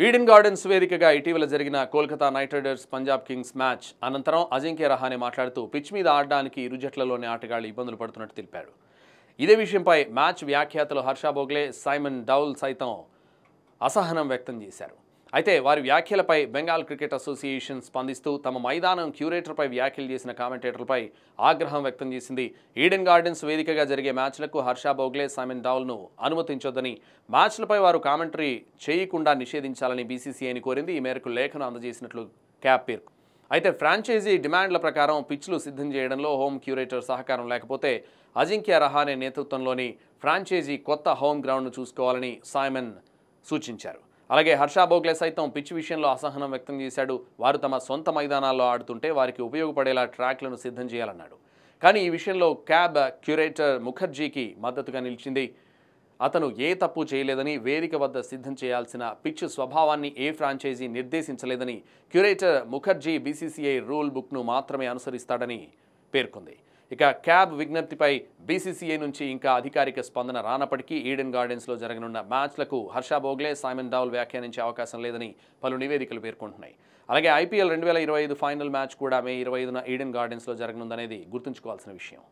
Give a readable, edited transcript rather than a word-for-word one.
Eden gardens వేదికగా ఇటీవల జరిగిన Kolkata night riders Punjab Kings match అనంతరం అజింక్య రహానే మాట్లాడుతూ పిచ్ మీద ఆడడానికి ఇరు జట్లలోని ఆటగాళ్లు ఇబ్బందులు పడుతున్నట్టు తెలిపారు. ఇదే విషయంపై మ్యాచ్ వ్యాఖ్యాతలు హర్ష భోగ్లే, సైమన్ డౌల్ సైతం అసహనం వ్యక్తం చేశారు. అయితే వారి వ్యాఖ్యలపై బెంగాల్ క్రికెట్ అసోసియేషన్ స్పందిస్తూ తమ మైదానం క్యూరేటర్పై వ్యాఖ్యలు చేసిన కామెంటేటర్లపై ఆగ్రహం వ్యక్తం చేసింది. ఈడెన్ గార్డెన్స్ వేదికగా జరిగే మ్యాచ్లకు హర్ష భోగ్లే, సైమన్ డౌల్ను అనుమతించొద్దని, మ్యాచ్లపై వారు కామెంటరీ చేయకుండా నిషేధించాలని బీసీసీఐని కోరింది. ఈ మేరకు లేఖను అందజేసినట్లు క్యాప్ పేర్కొంది. అయితే ఫ్రాంచైజీ డిమాండ్ల ప్రకారం పిచ్లు సిద్ధం చేయడంలో హోమ్ క్యూరేటర్ సహకారం లేకపోతే అజింక్య రహానే నేతృత్వంలోని ఫ్రాంచైజీ కొత్త హోమ్ గ్రౌండ్ను చూసుకోవాలని సైమన్ సూచించారు. అలాగే హర్ష భోగ్లే సైతం పిచ్ విషయంలో అసహనం వ్యక్తం చేశాడు. వారు తమ సొంత మైదానాల్లో ఆడుతుంటే వారికి ఉపయోగపడేలా ట్రాక్లను సిద్ధం చేయాలన్నాడు. కానీ ఈ విషయంలో క్యాబ్ క్యూరేటర్ ముఖర్జీకి మద్దతుగా నిలిచింది. అతను ఏ తప్పు చేయలేదని, వేదిక వద్ద సిద్ధం చేయాల్సిన పిచ్ స్వభావాన్ని ఏ ఫ్రాంచైజీ నిర్దేశించలేదని, క్యూరేటర్ ముఖర్జీ బీసీసీఐ రూల్ బుక్ను మాత్రమే అనుసరిస్తాడని పేర్కొంది. ఇక క్యాబ్ విజ్ఞప్తిపై బీసీసీఐ నుంచి ఇంకా అధికారిక స్పందన రానప్పటికీ ఈడెన్ గార్డెన్స్లో జరగనున్న మ్యాచ్లకు హర్ష భోగ్లే, సైమన్ డౌల్ వ్యాఖ్యానించే అవకాశం లేదని పలు నివేదికలు పేర్కొంటున్నాయి. అలాగే ఐపీఎల్ 2025 ఫైనల్ మ్యాచ్ కూడా మే 25న ఈడెన్ గార్డెన్స్లో జరగనుందనేది గుర్తుంచుకోవాల్సిన విషయం.